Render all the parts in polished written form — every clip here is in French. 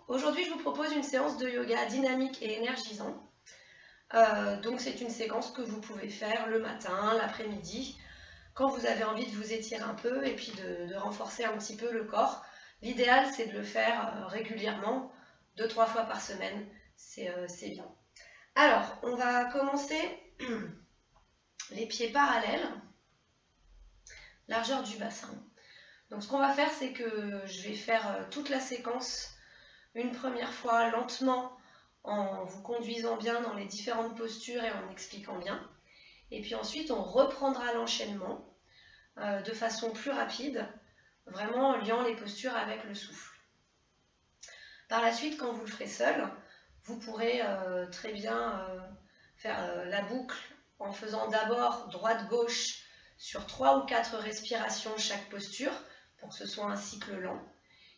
Aujourd'hui, je vous propose une séance de yoga dynamique et énergisant. Donc c'est une séquence que vous pouvez faire le matin, l'après-midi, quand vous avez envie de vous étirer un peu et puis de renforcer un petit peu le corps. L'idéal, c'est de le faire régulièrement, 2-3 fois par semaine, c'est bien. Alors, on va commencer les pieds parallèles, largeur du bassin. Donc ce qu'on va faire, c'est que je vais faire toute la séquence une première fois lentement, en vous conduisant bien dans les différentes postures et en expliquant bien. Et puis ensuite, on reprendra l'enchaînement de façon plus rapide, vraiment en liant les postures avec le souffle. Par la suite, quand vous le ferez seul, vous pourrez très bien faire la boucle en faisant d'abord droite-gauche sur 3 ou 4 respirations chaque posture, pour que ce soit un cycle lent.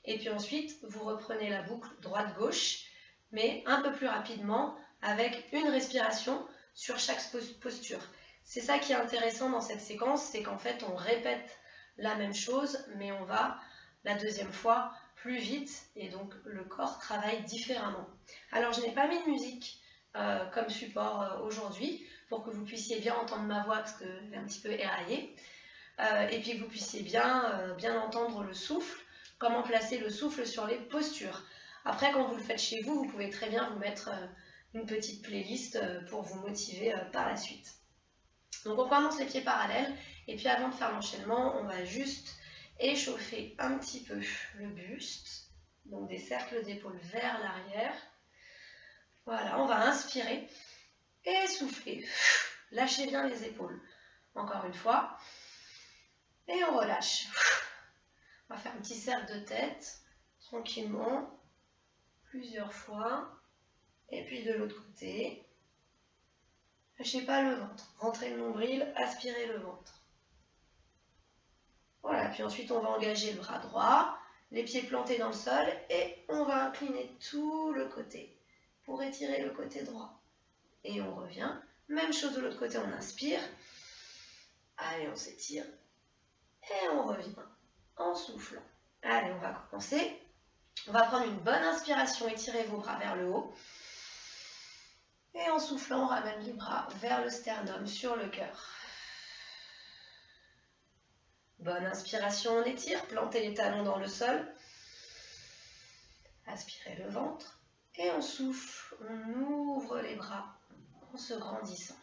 Et puis ensuite, vous reprenez la boucle droite-gauche, mais un peu plus rapidement, avec une respiration sur chaque posture. C'est ça qui est intéressant dans cette séquence, c'est qu'en fait, on répète la même chose, mais on va, la deuxième fois, plus vite, et donc le corps travaille différemment. Alors, je n'ai pas mis de musique comme support aujourd'hui, pour que vous puissiez bien entendre ma voix, parce qu'elle est un petit peu éraillée, et puis que vous puissiez bien entendre le souffle, comment placer le souffle sur les postures. Après, quand vous le faites chez vous, vous pouvez très bien vous mettre une petite playlist pour vous motiver par la suite. Donc on commence les pieds parallèles, et puis avant de faire l'enchaînement, on va juste échauffer un petit peu le buste, donc des cercles d'épaules vers l'arrière. Voilà, on va inspirer et souffler. Lâchez bien les épaules. Encore une fois. Et on relâche. On va faire un petit cercle de tête, tranquillement, plusieurs fois. Et puis de l'autre côté. Lâchez pas le ventre. Rentrez le nombril, aspirez le ventre. Voilà, puis ensuite on va engager le bras droit, les pieds plantés dans le sol, et on va incliner tout le côté pour étirer le côté droit. Et on revient. Même chose de l'autre côté, on inspire. Allez, on s'étire. Et on revient en soufflant. Allez, on va commencer. On va prendre une bonne inspiration, étirez vos bras vers le haut. Et en soufflant, on ramène les bras vers le sternum, sur le cœur. Bonne inspiration, on étire, plantez les talons dans le sol. Aspirez le ventre. Et on souffle, on ouvre les bras en se grandissant.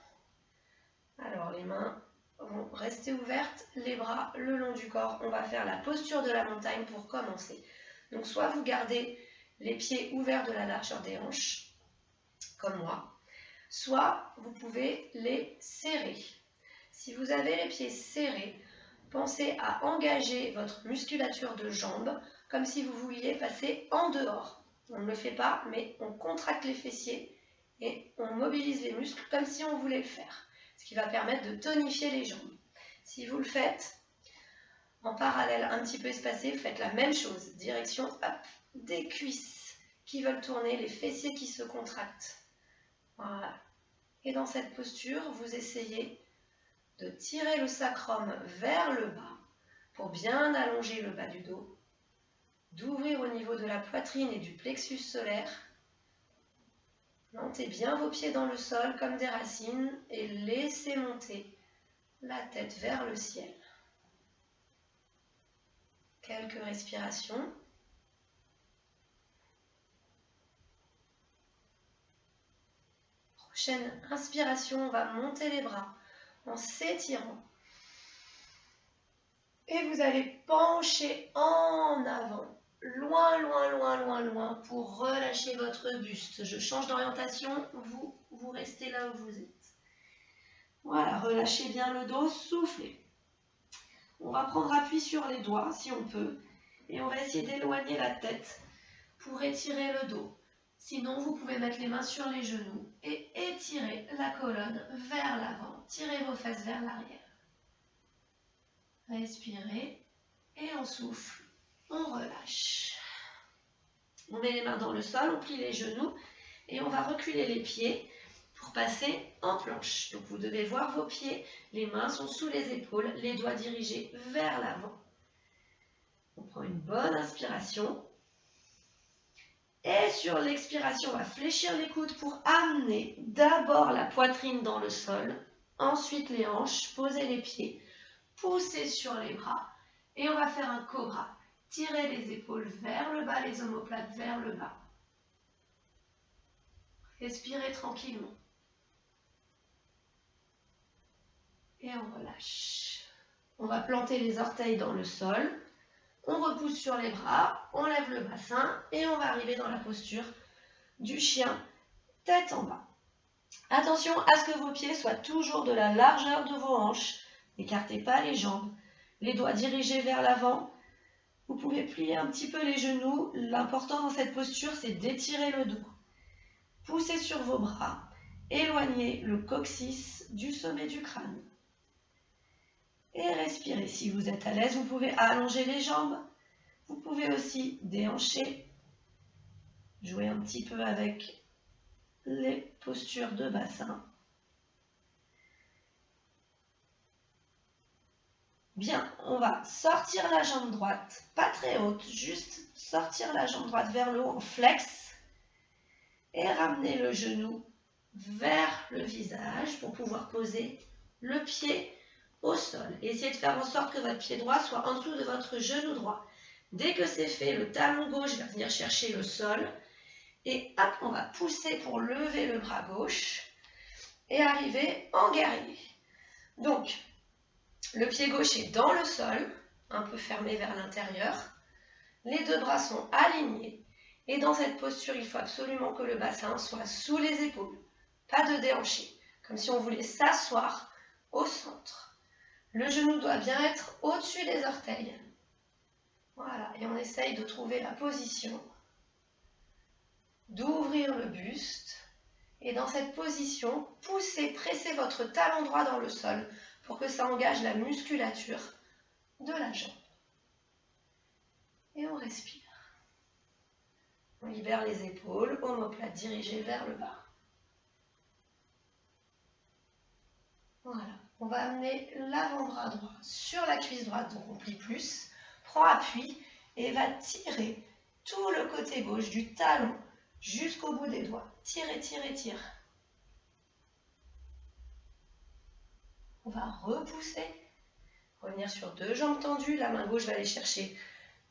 Alors les mains vont rester ouvertes, les bras le long du corps. On va faire la posture de la montagne pour commencer. Donc soit vous gardez les pieds ouverts de la largeur des hanches, comme moi, soit vous pouvez les serrer. Si vous avez les pieds serrés, pensez à engager votre musculature de jambes comme si vous vouliez passer en dehors. On ne le fait pas, mais on contracte les fessiers et on mobilise les muscles comme si on voulait le faire, ce qui va permettre de tonifier les jambes. Si vous le faites en parallèle, un petit peu espacé, faites la même chose. Direction des cuisses qui veulent tourner, les fessiers qui se contractent. Voilà. Et dans cette posture, vous essayez de tirer le sacrum vers le bas pour bien allonger le bas du dos, d'ouvrir au niveau de la poitrine et du plexus solaire. Plantez bien vos pieds dans le sol comme des racines et laissez monter la tête vers le ciel. Quelques respirations. Prochaine inspiration, on va monter les bras en s'étirant. Et vous allez pencher en avant, loin, loin, loin, loin, loin, pour relâcher votre buste. Je change d'orientation, vous restez là où vous êtes. Voilà, relâchez bien le dos, soufflez. On va prendre appui sur les doigts, si on peut, et on va essayer d'éloigner la tête pour étirer le dos. Sinon, vous pouvez mettre les mains sur les genoux et étirer la colonne vers l'avant. Tirez vos fesses vers l'arrière. Respirez et on souffle, on relâche. On met les mains dans le sol, on plie les genoux et on va reculer les pieds pour passer en planche. Donc vous devez voir vos pieds, les mains sont sous les épaules, les doigts dirigés vers l'avant. On prend une bonne inspiration Et sur l'expiration, on va fléchir les coudes pour amener d'abord la poitrine dans le sol, ensuite les hanches, poser les pieds, pousser sur les bras et on va faire un cobra. Tirez les épaules vers le bas, les omoplates vers le bas. Respirez tranquillement. Et on relâche. On va planter les orteils dans le sol. On repousse sur les bras, on lève le bassin et on va arriver dans la posture du chien, tête en bas. Attention à ce que vos pieds soient toujours de la largeur de vos hanches. N'écartez pas les jambes. Les doigts dirigés vers l'avant. Vous pouvez plier un petit peu les genoux. L'important dans cette posture, c'est d'étirer le dos. Poussez sur vos bras. Éloignez le coccyx du sommet du crâne. Et respirez. Si vous êtes à l'aise, vous pouvez allonger les jambes. Vous pouvez aussi déhancher. Jouer un petit peu avec les postures de bassin. Bien, on va sortir la jambe droite, pas très haute, juste sortir la jambe droite vers le haut en flex et ramener le genou vers le visage pour pouvoir poser le pied au sol. Essayez de faire en sorte que votre pied droit soit en dessous de votre genou droit. Dès que c'est fait, le talon gauche va venir chercher le sol et hop, on va pousser pour lever le bras gauche et arriver en guerrier. Donc, le pied gauche est dans le sol, un peu fermé vers l'intérieur. Les deux bras sont alignés. Et dans cette posture, il faut absolument que le bassin soit sous les épaules. Pas de déhanché, comme si on voulait s'asseoir au centre. Le genou doit bien être au-dessus des orteils. Voilà, et on essaye de trouver la position, d'ouvrir le buste. Et dans cette position, poussez, pressez votre talon droit dans le sol pour que ça engage la musculature de la jambe. Et on respire. On libère les épaules, omoplate dirigée vers le bas. Voilà. On va amener l'avant-bras droit sur la cuisse droite, donc on plie plus, prend appui et va tirer tout le côté gauche du talon jusqu'au bout des doigts. Tirez, tirez, tirez. On va repousser, revenir sur deux jambes tendues, la main gauche va aller chercher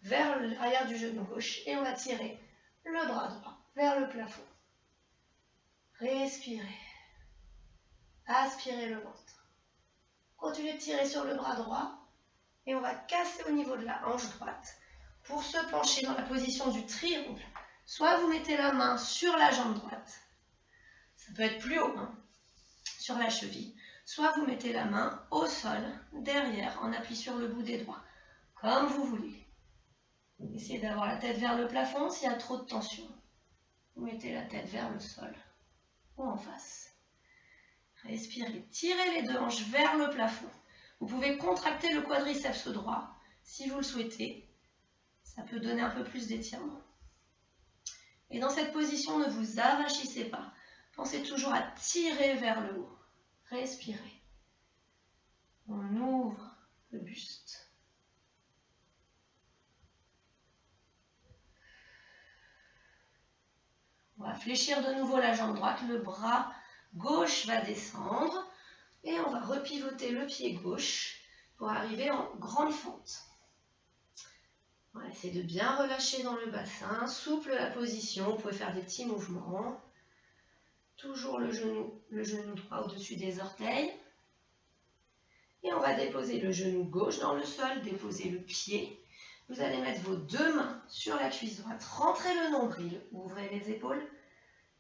vers l'arrière du genou gauche et on va tirer le bras droit vers le plafond. Respirez. Aspirez le ventre. Continuez de tirer sur le bras droit et on va casser au niveau de la hanche droite pour se pencher dans la position du triangle. Soit vous mettez la main sur la jambe droite, ça peut être plus haut, sur la cheville, soit vous mettez la main au sol, derrière, en appui sur le bout des doigts, comme vous voulez. Essayez d'avoir la tête vers le plafond s'il y a trop de tension. Vous mettez la tête vers le sol ou en face. Respirez, tirez les deux hanches vers le plafond. Vous pouvez contracter le quadriceps droit si vous le souhaitez. Ça peut donner un peu plus d'étirement. Et dans cette position, ne vous avachissez pas. Pensez toujours à tirer vers le haut. Respirez. On ouvre le buste. On va fléchir de nouveau la jambe droite. Le bras gauche va descendre. Et on va repivoter le pied gauche pour arriver en grande fente. On va essayer de bien relâcher dans le bassin. Souple la position. Vous pouvez faire des petits mouvements. Toujours le genou droit au-dessus des orteils. Et on va déposer le genou gauche dans le sol, déposer le pied. Vous allez mettre vos deux mains sur la cuisse droite, rentrez le nombril, ouvrez les épaules,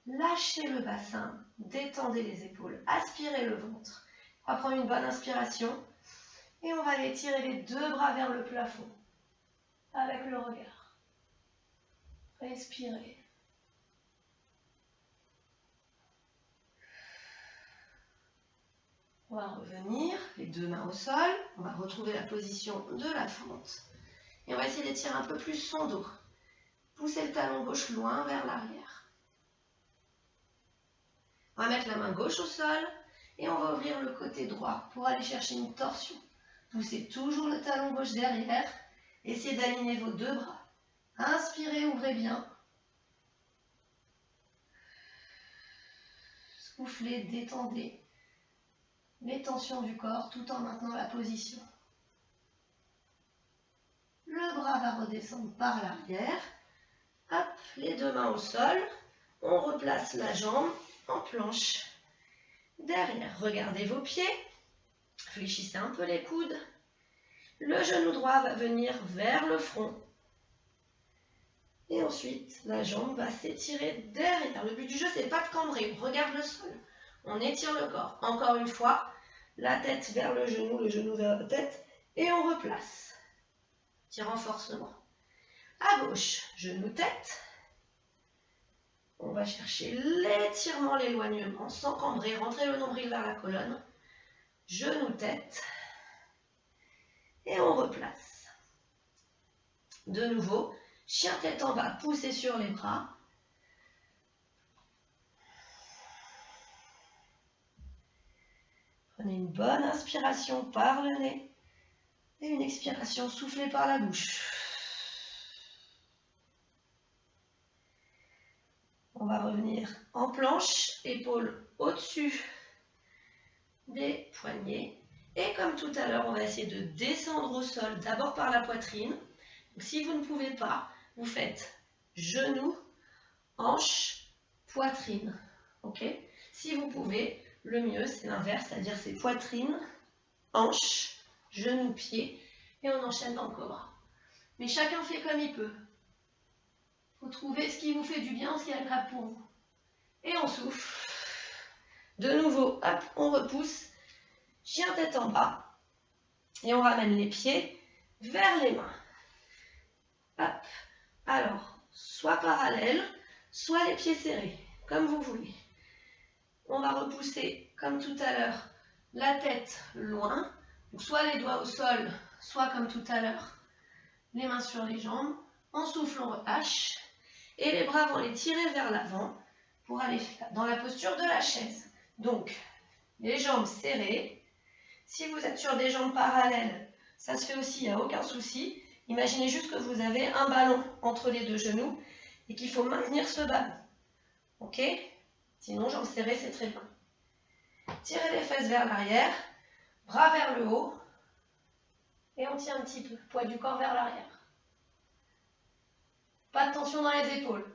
lâchez le bassin, détendez les épaules, aspirez le ventre. On va prendre une bonne inspiration et on va aller tirer les deux bras vers le plafond avec le regard. Respirez. On va revenir, les deux mains au sol, on va retrouver la position de la fente. Et on va essayer d'étirer un peu plus son dos. Poussez le talon gauche loin vers l'arrière. On va mettre la main gauche au sol et on va ouvrir le côté droit pour aller chercher une torsion. Poussez toujours le talon gauche derrière. Essayez d'aligner vos deux bras. Inspirez, ouvrez bien. Soufflez, détendez les tensions du corps tout en maintenant la position. Le bras va redescendre par l'arrière. Hop, les deux mains au sol. On replace la jambe en planche. Derrière, regardez vos pieds. Fléchissez un peu les coudes. Le genou droit va venir vers le front. Et ensuite, la jambe va s'étirer derrière. Le but du jeu, c'est pas de cambrer. On regarde le sol. On étire le corps. Encore une fois, la tête vers le genou vers la tête. Et on replace. Petit renforcement. À gauche, genou-tête. On va chercher l'étirement, l'éloignement, sans cambrer. Rentrez le nombril vers la colonne. Genou-tête. Et on replace. De nouveau, chien tête en bas, poussez sur les bras. Prenez une bonne inspiration par le nez et une expiration soufflée par la bouche. On va revenir en planche, épaules au-dessus des poignets. Et comme tout à l'heure, on va essayer de descendre au sol, d'abord par la poitrine. Donc, si vous ne pouvez pas, vous faites genoux, hanches, poitrine. Ok ? Si vous pouvez, le mieux c'est l'inverse, c'est-à-dire c'est poitrine, hanches, genoux, pieds, et on enchaîne dans le cobra. Mais chacun fait comme il peut. Il faut trouver ce qui vous fait du bien, ce qui est agréable pour vous. Et on souffle. De nouveau, hop, on repousse. Chien tête en bas. Et on ramène les pieds vers les mains. Hop. Alors, soit parallèle, soit les pieds serrés, comme vous voulez. On va repousser, comme tout à l'heure, la tête loin. Donc, soit les doigts au sol, soit comme tout à l'heure, les mains sur les jambes. On souffle, on relâche. Et les bras vont les tirer vers l'avant pour aller dans la posture de la chaise. Donc, les jambes serrées. Si vous êtes sur des jambes parallèles, ça se fait aussi, il n'y a aucun souci. Imaginez juste que vous avez un ballon entre les deux genoux et qu'il faut maintenir ce ballon. Ok ? Sinon, jambes serrées, c'est très bien. Tirez les fesses vers l'arrière, bras vers le haut. Et on tient un petit peu, poids du corps vers l'arrière. Pas de tension dans les épaules.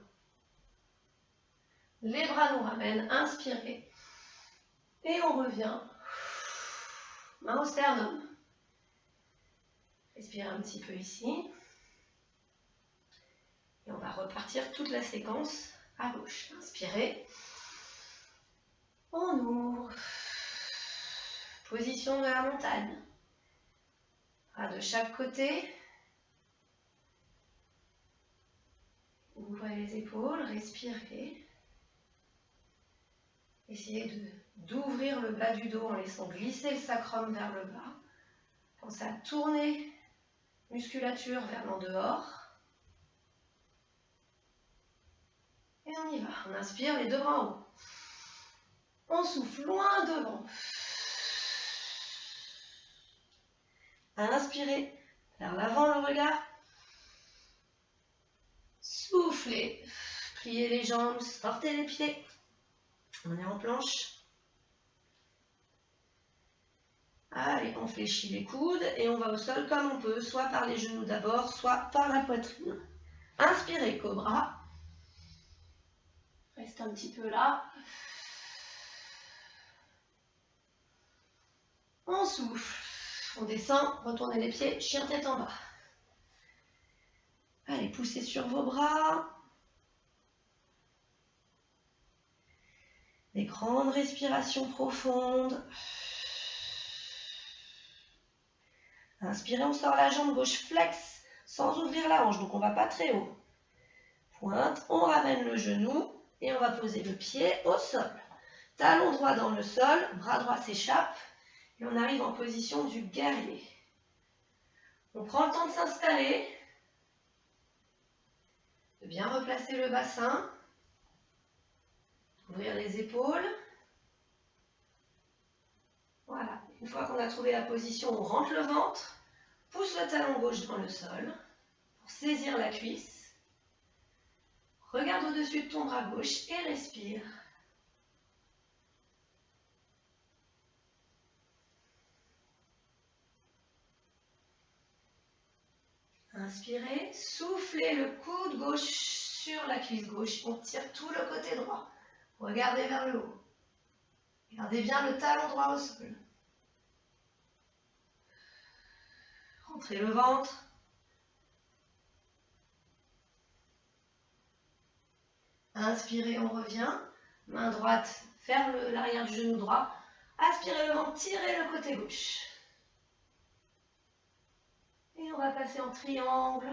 Les bras nous ramènent, inspirez. Et on revient. Main au sternum. Respirez un petit peu ici. Et on va repartir toute la séquence à gauche. Inspirez. On ouvre. Position de la montagne. Bras de chaque côté. Ouvrez les épaules, respirez. Essayez d'ouvrir le bas du dos en laissant glisser le sacrum vers le bas. Pensez à tourner musculature vers l'en dehors. Et on y va. On inspire, les deux bras en haut. On souffle loin devant. Inspirez vers l'avant le regard. Soufflez. Pliez les jambes, sortez les pieds. On est en planche. Allez, on fléchit les coudes et on va au sol comme on peut, soit par les genoux d'abord, soit par la poitrine. Inspirez, cobra. Reste un petit peu là. On souffle. On descend, retournez les pieds, chien tête en bas. Allez, poussez sur vos bras. Des grandes respirations profondes. Inspirez, on sort la jambe gauche flex sans ouvrir la hanche, donc on ne va pas très haut. Pointe, on ramène le genou et on va poser le pied au sol. Talon droit dans le sol, bras droit s'échappe et on arrive en position du guerrier. On prend le temps de s'installer, de bien replacer le bassin, ouvrir les épaules. Voilà, une fois qu'on a trouvé la position, on rentre le ventre, pousse le talon gauche dans le sol pour saisir la cuisse. Regarde au-dessus de ton bras gauche et respire. Inspirez, soufflez le coude gauche sur la cuisse gauche. On tire tout le côté droit. Regardez vers le haut. Gardez bien le talon droit au sol. Rentrez le ventre. Inspirez, on revient. Main droite vers l'arrière du genou droit. Aspirez le ventre, tirez le côté gauche. Et on va passer en triangle.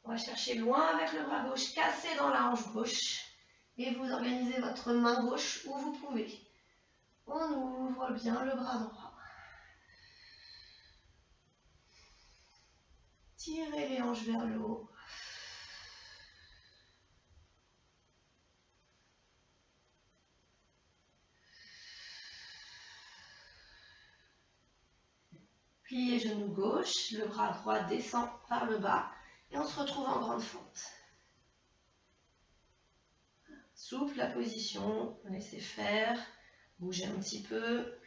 On va chercher loin avec le bras gauche, cassé dans la hanche gauche. Et vous organisez votre main gauche où vous pouvez. On ouvre bien le bras droit. Tirez les hanches vers le haut. Pliez genou gauche, le bras droit descend par le bas et on se retrouve en grande fente. Souple la position, laissez faire, bougez un petit peu.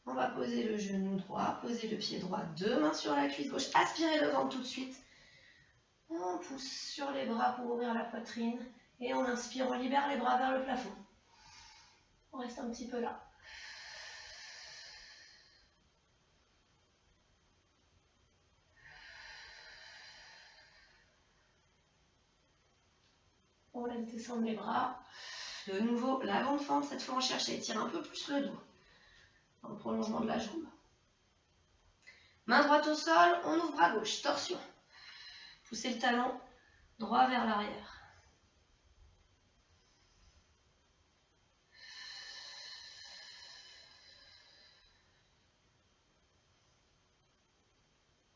On va poser le genou droit, poser le pied droit, deux mains sur la cuisse gauche, aspirez le ventre tout de suite. On pousse sur les bras pour ouvrir la poitrine et on inspire, on libère les bras vers le plafond. On reste un petit peu là. On laisse descendre les bras. De nouveau, la grande fente, cette fois on cherche à étirer un peu plus le dos, dans le prolongement de la jambe. Main droite au sol, on ouvre bras gauche, torsion. Poussez le talon droit vers l'arrière.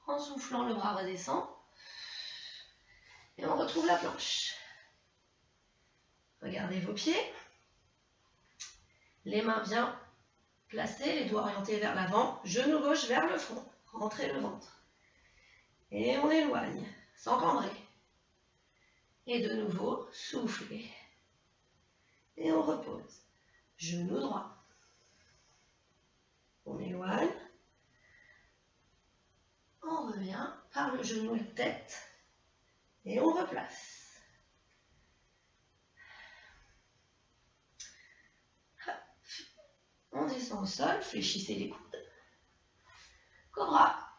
En soufflant, le bras redescend. Et on retrouve la planche. Regardez vos pieds. Les mains bien placées, les doigts orientés vers l'avant. Genou gauche vers le front. Rentrez le ventre. Et on éloigne, sans cambrer. Et de nouveau, soufflez. Et on repose. Genou droit. On éloigne. On revient par le genou et tête. Et on replace. On descend au sol, fléchissez les coudes. Cobra.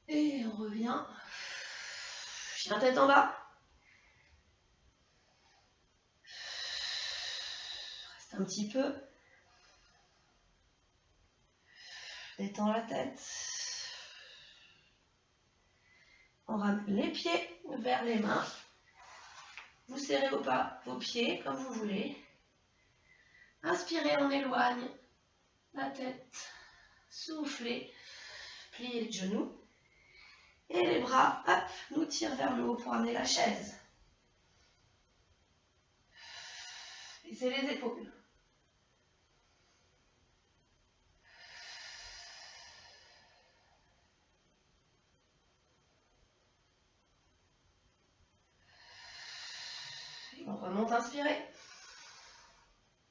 Et on revient. Chien tête en bas. Reste un petit peu. Détends la tête. On ramène les pieds vers les mains. Vous serrez au pas vos pieds comme vous voulez. Inspirez, on éloigne la tête. Soufflez. Pliez les genoux. Et les bras, hop, nous tirent vers le haut pour amener la chaise. Baissez les épaules. Et on remonte, inspirez.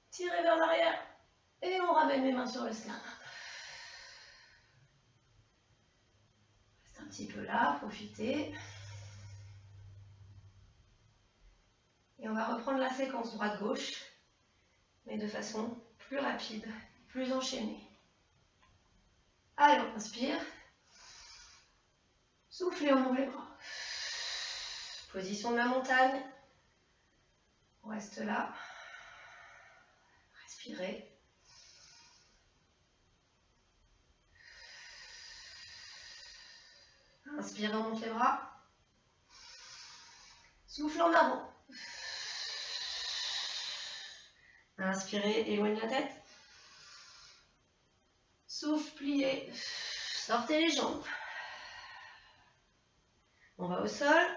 Tirez vers l'arrière. Et on ramène les mains sur le sternum. Reste un petit peu là, profitez. Et on va reprendre la séquence droite-gauche, mais de façon plus rapide, plus enchaînée. Allez, on inspire. Soufflez, on ouvre les bras. Position de la montagne. On reste là. Respirez. Inspirez, on monte les bras. Souffle en avant. Inspirez, éloigne la tête. Souffle, pliez. Sortez les jambes. On va au sol.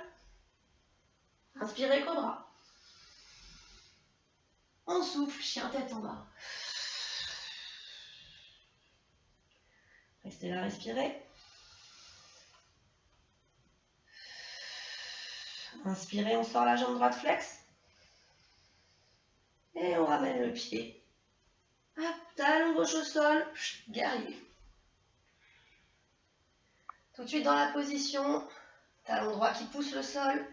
Inspirez, cobra. On souffle, chien tête en bas. Restez là, respirez. Inspirez, on sort la jambe droite flex. Et on ramène le pied Hop, talon gauche au sol, guerrier. Tout de suite dans la position, talon droit qui pousse le sol.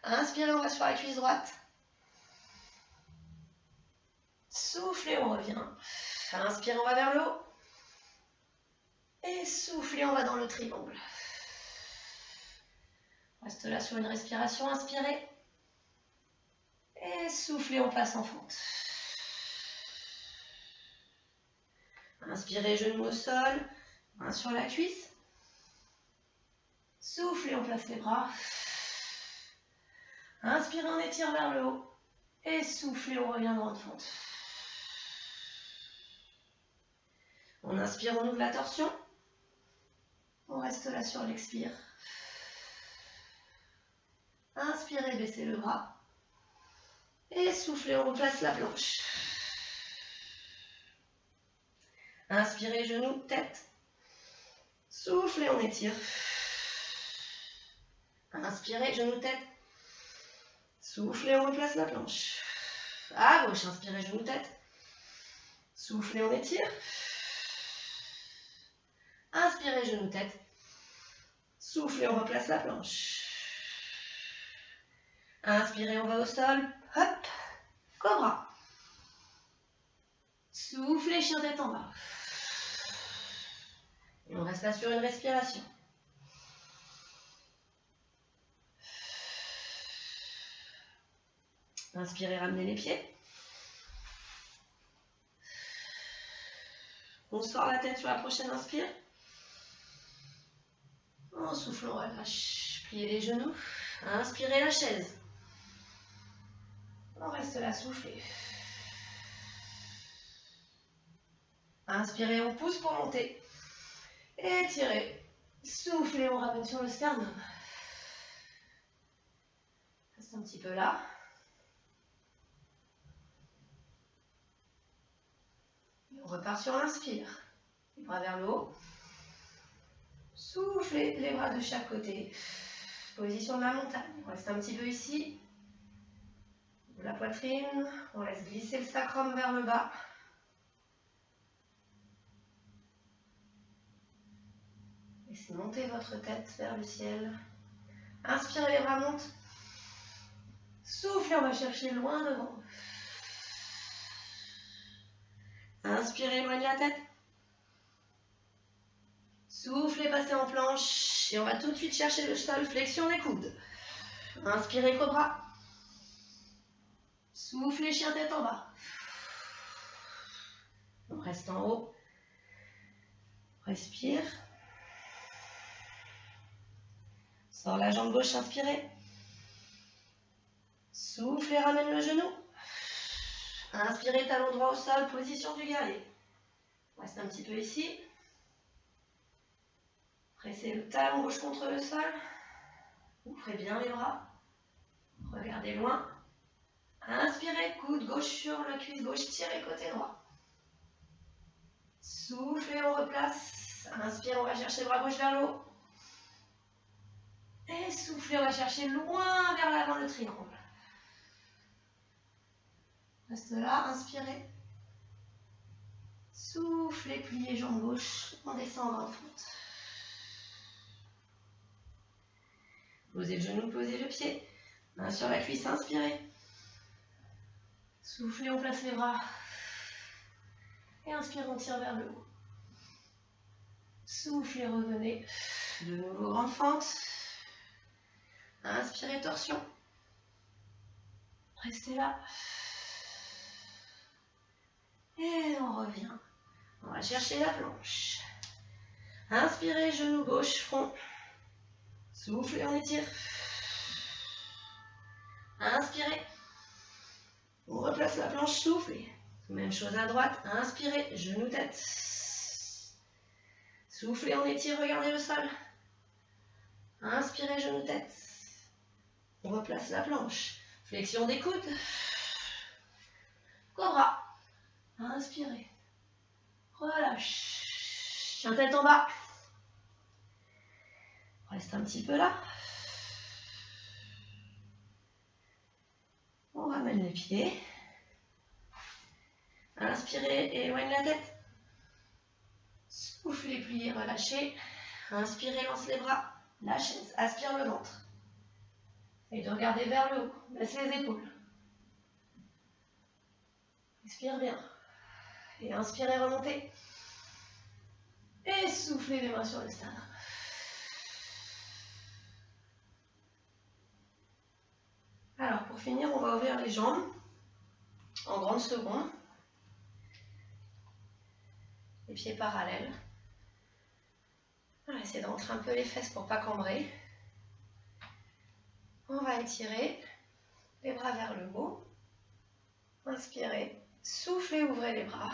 Inspirez, on va sur la cuisse droite. Soufflez, on revient. Inspirez, on va vers le haut. Et soufflez, on va dans le triangle. Reste là sur une respiration, inspirez. Et soufflez, on passe en fente. Inspirez, genoux au sol, main sur la cuisse. Soufflez, on place les bras. Inspirez, on étire vers le haut. Et soufflez, on revient dans notre fente. On inspire, on ouvre la torsion. On reste là sur l'expire. Inspirez, baissez le bras. Et soufflez, on replace la planche. Inspirez, genoux, tête. Soufflez, on étire. Inspirez, genoux, tête. Soufflez, on replace la planche. À gauche, inspirez, genoux, tête. Soufflez, on étire. Inspirez, genoux, tête. Soufflez, on replace la planche. Inspirez, on va au sol. Hop, cobra. Soufflez, chien tête en bas. Et on reste là sur une respiration. Inspirez, ramenez les pieds. On sort la tête sur la prochaine inspire. En soufflant, on relâche. Pliez les genoux. Inspirez la chaise. On reste là, soufflez. Inspirez, on pousse pour monter. Étirez. Soufflez, on ramène sur le sternum. Reste un petit peu là. Et on repart sur l'inspire. Les bras vers le haut. Soufflez les bras de chaque côté. Position de la montagne. On reste un petit peu ici. La poitrine. On laisse glisser le sacrum vers le bas. Laissez monter votre tête vers le ciel. Inspirez, les bras montent. Soufflez, on va chercher loin devant. Inspirez, éloignez la tête. Soufflez, passez en planche. Et on va tout de suite chercher le sol, flexion des coudes. Inspirez, cobra. Soufflez, chien tête en bas. On reste en haut. Respire. Sors la jambe gauche, inspirez. Soufflez, ramène le genou. Inspirez, talon droit au sol, position du guerrier. On reste un petit peu ici. Pressez le talon gauche contre le sol. Ouvrez bien les bras. Regardez loin. Inspirez, coude gauche sur la cuisse gauche, tirez côté droit. Soufflez, on replace. Inspire, on va chercher le bras gauche vers le haut. Et soufflez, on va chercher loin vers l'avant le triangle. Reste là, inspirez. Soufflez, pliez jambe gauche, on descend en fonte. Posez le genou, posez le pied. Main sur la cuisse, inspirez. Soufflez, on place les bras. Et inspire, on tire vers le haut. Soufflez, revenez. De nouveau, grande fente. Inspirez, torsion. Restez là. Et on revient. On va chercher la planche. Inspirez, genou gauche, front. Soufflez, on étire. Inspirez. On replace la planche, soufflez. Même chose à droite. Inspirez, genou tête. Soufflez, on étire, regardez le sol. Inspirez, genou tête. On replace la planche. Flexion des coudes. Cobra. Inspirez. Relâche. Chien tête en bas. Reste un petit peu là. On ramène les pieds. Inspirez et éloigne la tête. Soufflez, pliez, relâchez. Inspirez, lance les bras. Lâchez, aspire le ventre. Et de regarder vers le haut. Baisse les épaules. Expire bien. Et inspirez, remontez. Et soufflez les mains sur le sternum. Alors, pour finir, on va ouvrir les jambes en grande seconde. Les pieds parallèles. On va essayer de rentrer un peu les fesses pour ne pas cambrer. On va étirer les bras vers le haut. Inspirez, soufflez, ouvrez les bras.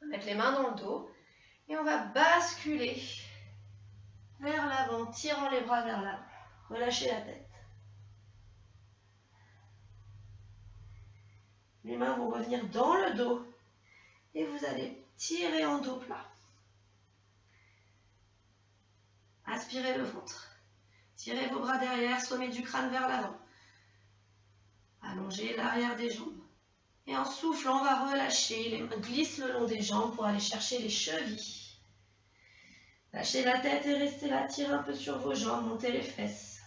On va mettre les mains dans le dos et on va basculer vers l'avant, tirant les bras vers l'avant. Relâchez la tête. Les mains vont revenir dans le dos et vous allez tirer en dos plat. Aspirez le ventre. Tirez vos bras derrière, sommet du crâne vers l'avant. Allongez l'arrière des jambes. Et en soufflant, on va relâcher. Les mains glissent le long des jambes pour aller chercher les chevilles. Lâchez la tête et restez là. Tirez un peu sur vos jambes, montez les fesses.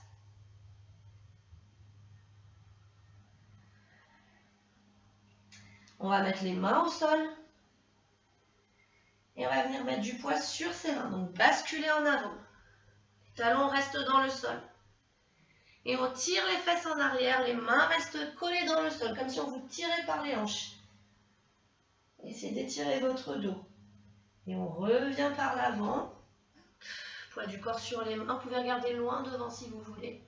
On va mettre les mains au sol. Et on va venir mettre du poids sur ses mains. Donc basculer en avant. Les talons restent dans le sol. Et on tire les fesses en arrière. Les mains restent collées dans le sol, comme si on vous tirait par les hanches. Essayez d'étirer votre dos. Et on revient par l'avant. Poids du corps sur les mains. Vous pouvez regarder loin devant si vous voulez.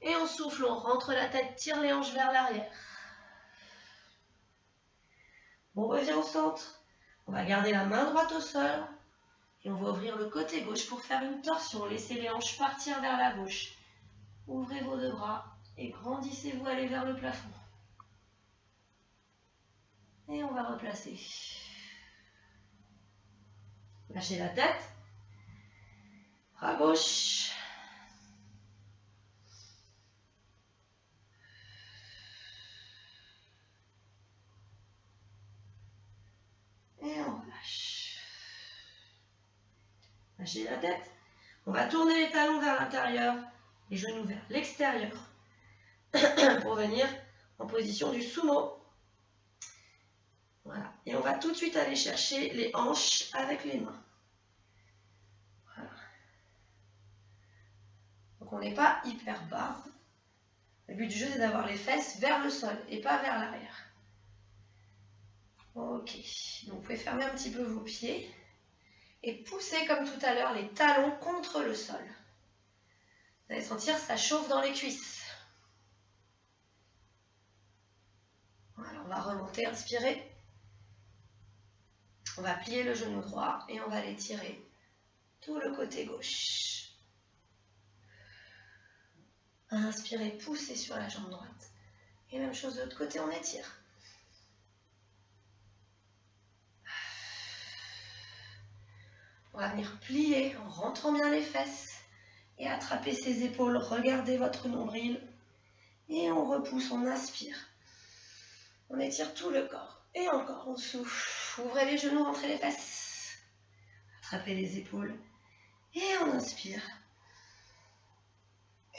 Et on souffle, on rentre la tête, tire les hanches vers l'arrière. On revient au centre. On va garder la main droite au sol. Et on va ouvrir le côté gauche pour faire une torsion. Laissez les hanches partir vers la gauche. Ouvrez vos deux bras et grandissez-vous, allez vers le plafond. Et on va replacer. Lâchez la tête. Bras gauche. Et on relâche. Lâchez la tête. On va tourner les talons vers l'intérieur, les genoux vers l'extérieur pour venir en position du sumo. Voilà. Et on va tout de suite aller chercher les hanches avec les mains. Voilà. Donc on n'est pas hyper bas. Le but du jeu, c'est d'avoir les fesses vers le sol et pas vers l'arrière. Ok. Donc vous pouvez fermer un petit peu vos pieds et pousser comme tout à l'heure les talons contre le sol. Vous allez sentir ça chauffe dans les cuisses. Voilà, on va remonter, inspirer. On va plier le genou droit et on va l'étirer tout le côté gauche. Inspirez, poussez sur la jambe droite. Et même chose de l'autre côté, on étire. On va venir plier en rentrant bien les fesses et attraper ses épaules. Regardez votre nombril et on repousse, on inspire. On étire tout le corps et encore on souffle. Ouvrez les genoux, rentrez les fesses. Attrapez les épaules et on inspire.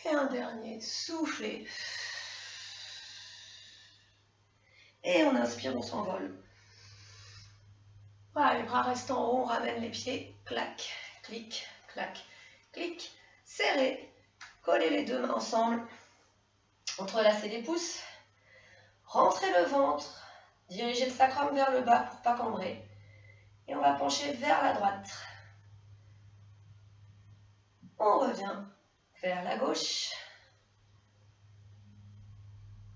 Et un dernier, soufflez. Et on inspire, on s'envole. Voilà, les bras restent en haut, on ramène les pieds. Clac, clic, clac, clic. Serrez. Collez les deux mains ensemble. Entrelacez les pouces. Rentrez le ventre. Dirigez le sacrum vers le bas pour ne pas cambrer. Et on va pencher vers la droite. On revient vers la gauche.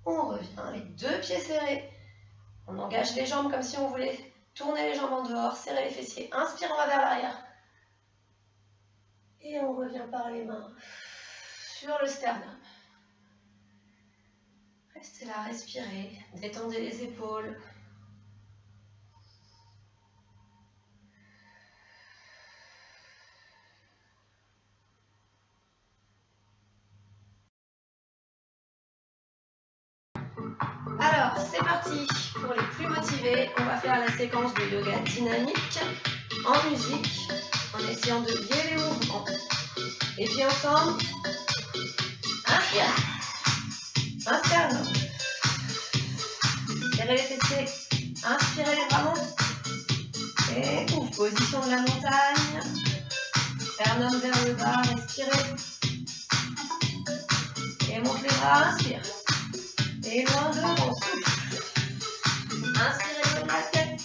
On revient, les deux pieds serrés. On engage les jambes comme si on voulait tourner les jambes en dehors, serrer les fessiers. Inspire, on va vers l'arrière. Et on revient par les mains sur le sternum. Restez là, respirez. Détendez les épaules. Alors, c'est parti. Pour les plus motivés, on va faire la séquence de yoga dynamique en musique, en essayant de lier les mouvements. Et puis ensemble, inspire. Inspire. Serrez les fessiers. Inspirez les bras montent. Et ouf, position de la montagne. Sternum vers le bas, respirez. Et monte les bras, inspire. Et loin devant, souffle. Inspirez loin de la tête.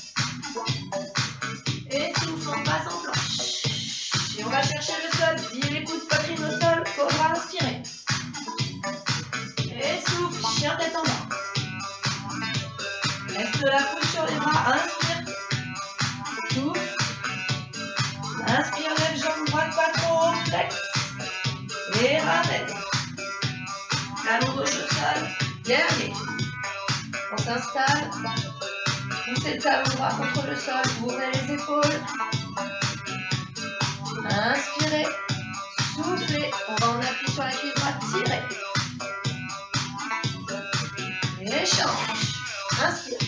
Et souffle, on passe en planche. Et on va chercher le sol. Pliez les coudes, poitrine au sol. Cobra, inspirez. Et souffle, chien tête en bas. Reste la pousse sur les bras, inspire. Souffle. Inspire, lève jambe droite, pas trop haut, flex. Et ramène. Talon gauche au sol, guerrier. On s'installe. Poussez le talon droit contre le sol, ouvrez les épaules. Inspirez. Soufflez. On va en appui sur la cuisse droite, tirez. Échange. Inspire.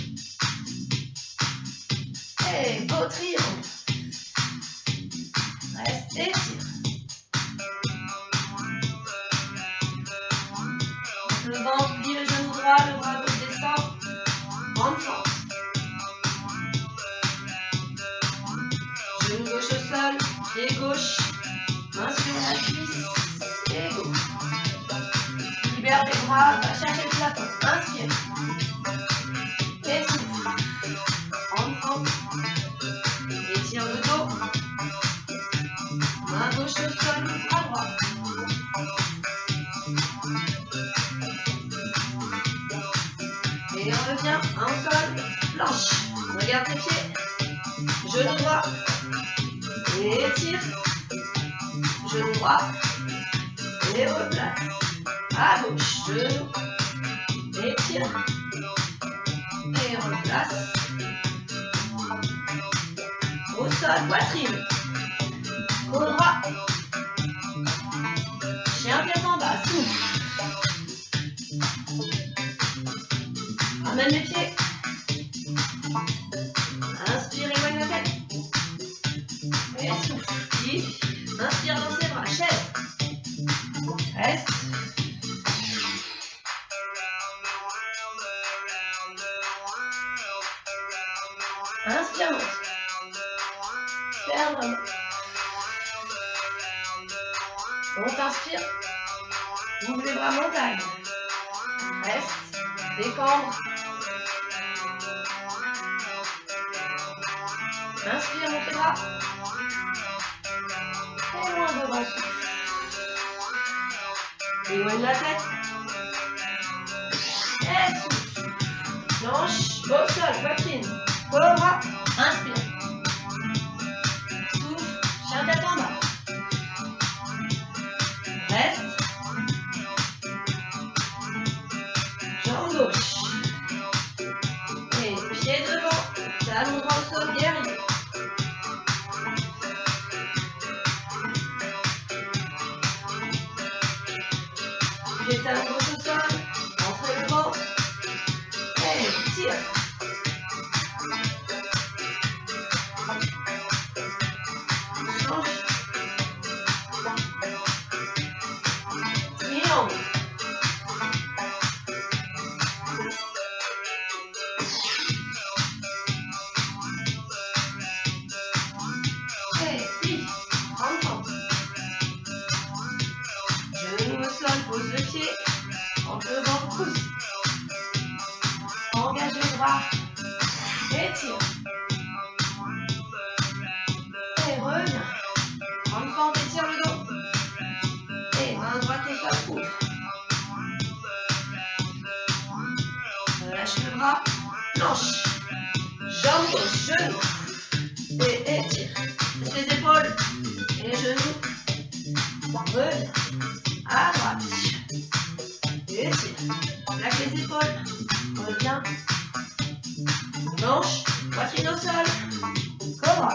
Et beau triangle. Reste et tire. Le ventre, plie le genou droit, le bras gauche descend. Grande force. Genou gauche au sol, pied gauche. Main sur la cuisse. Et go. Libère les bras, va chercher le plafond. Inspire. Et souffle. Grande force. Étire le dos. Main gauche au sol, bras droit. Et on revient en sol, planche. Regarde tes pieds. Genou droit. Et étire. Genou droit. Et replace. À gauche. Genou. Étire. Et replace. Au sol, poitrine. Cobra. Chien tête en bas, souffle. Ramène les pieds. Inspire, éloigne la tête. Et souffle. Inspire dans ses bras, chaise. Reste. Inspire, monte. Ferme la main. On t'inspire. Ouvre les bras, montagne. Reste. Décambre. Inspire, monte les bras. Et loin devant, souffle. Éloigne la tête. Et souffle. Planche, au sol, poitrine. Cobra. Inspire. Souffle. Chien tête en bas. Reste. Jambe gauche. Et pied devant. Talon droit au sol, guerrier. Les talons gauche au sol. Entre le ventre. Et tire. Change. Triangle. Et plie. Grande force. Genou au sol, pose le pied. Entre le ventre, pousse. Engage les bras. Étire. Et reviens. Grande force, étire le dos. Et main droite et sol, ouvre. Relâche le bras. Planche. Jambe gauche, genou. Et étire. Laisse les épaules. Et les genoux. Reviens. À droite. Étire. Plaque les épaules. Reviens. Planche. Poitrine au sol. Cobra.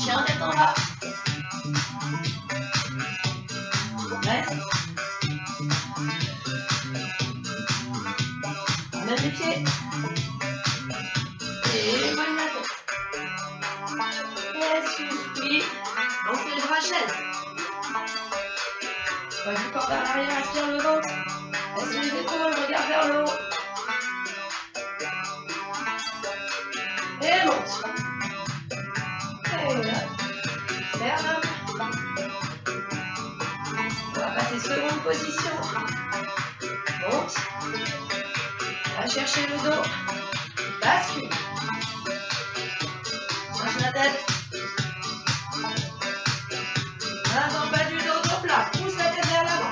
Chien tête en bas. Reste. Ramène les pieds. Et éloigne la tête. Et suffit. Gonfle les bras, chaise. Poids du corps vers l'arrière, aspire le ventre. Laisse les épaules, regarde vers le haut. Et monte. Et là. Vers l'homme. On va passer seconde position. Monte. Va chercher le dos. Bascule. Marche la tête. Avant pas du dos, dos plat. Pousse la tête vers l'avant.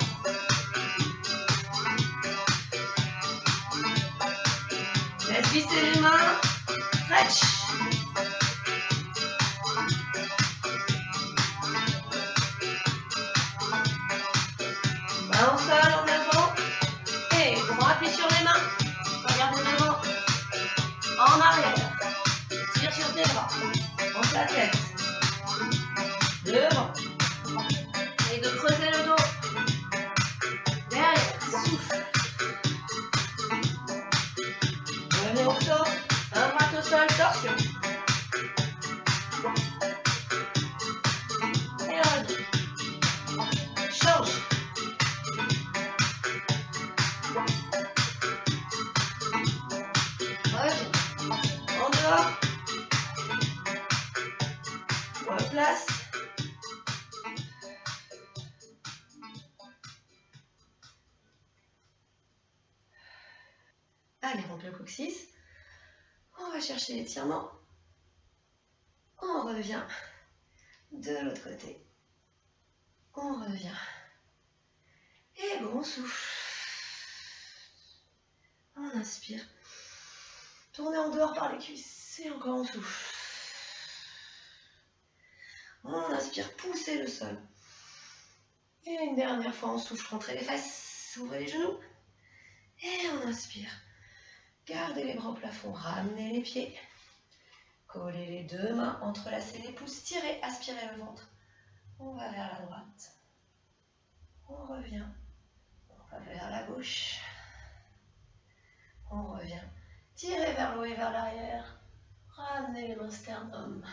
Laisse glisser les mains. Stretch. Main au sol en avant. Et droit appuie sur les mains. Regardez devant. En arrière. Tire sur tes bras. Monte la tête. Devant. Et de creuser le dos. Derrière. Souffle. Revenez au sol. Un bras au sol. Torsion. Et revenez. Change. Reviens. En dehors. Replace. Allez, rompe le coccyx. On va chercher l'étirement. On revient de l'autre côté. On revient. Et bon, on souffle. On inspire. Tournez en dehors par les cuisses. Et encore on souffle. On inspire, poussez le sol. Et une dernière fois, on souffle, rentrez les fesses, ouvrez les genoux. Et on inspire. Gardez les bras au plafond, ramenez les pieds. Collez les deux mains, entrelacez les pouces, tirez, aspirez le ventre. On va vers la droite. On revient. On va vers la gauche. On revient. Tirez vers le haut et vers l'arrière. Ramenez les mains sternum.